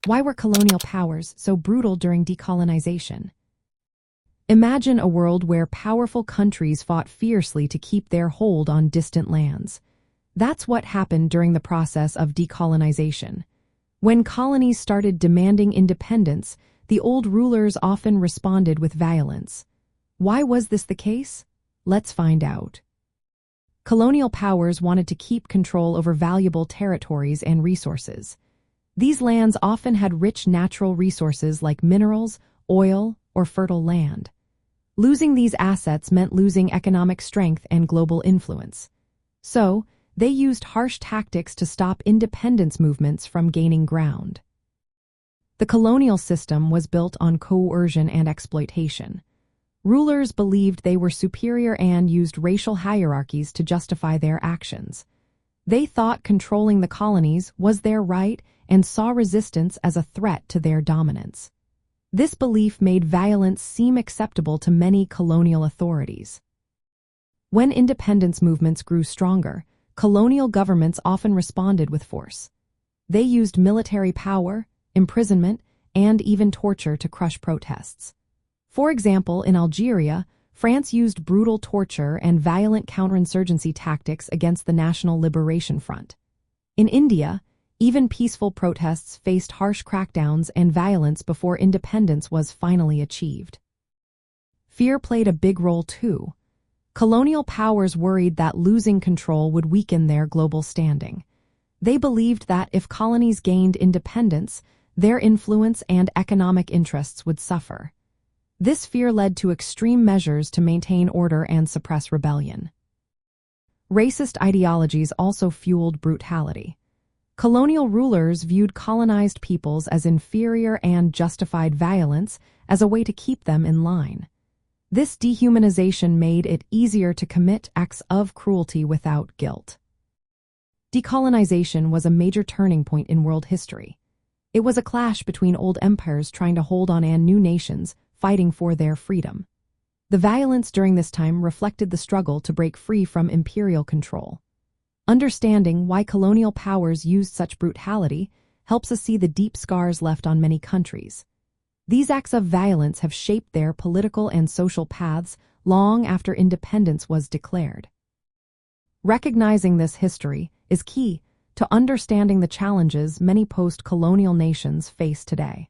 Why were colonial powers so brutal during decolonization? Imagine a world where powerful countries fought fiercely to keep their hold on distant lands. That's what happened during the process of decolonization. When colonies started demanding independence, the old rulers often responded with violence. Why was this the case? Let's find out. Colonial powers wanted to keep control over valuable territories and resources. These lands often had rich natural resources like minerals, oil, or fertile land. Losing these assets meant losing economic strength and global influence. So, they used harsh tactics to stop independence movements from gaining ground. The colonial system was built on coercion and exploitation. Rulers believed they were superior and used racial hierarchies to justify their actions. They thought controlling the colonies was their right and saw resistance as a threat to their dominance. This belief made violence seem acceptable to many colonial authorities. When independence movements grew stronger, colonial governments often responded with force. They used military power, imprisonment, and even torture to crush protests. For example, in Algeria, France used brutal torture and violent counterinsurgency tactics against the National Liberation Front. In India, even peaceful protests faced harsh crackdowns and violence before independence was finally achieved. Fear played a big role too. Colonial powers worried that losing control would weaken their global standing. They believed that if colonies gained independence, their influence and economic interests would suffer. This fear led to extreme measures to maintain order and suppress rebellion. Racist ideologies also fueled brutality. Colonial rulers viewed colonized peoples as inferior and justified violence as a way to keep them in line. This dehumanization made it easier to commit acts of cruelty without guilt. Decolonization was a major turning point in world history. It was a clash between old empires trying to hold on and new nations fighting for their freedom. The violence during this time reflected the struggle to break free from imperial control. Understanding why colonial powers used such brutality helps us see the deep scars left on many countries. These acts of violence have shaped their political and social paths long after independence was declared. Recognizing this history is key to understanding the challenges many post-colonial nations face today.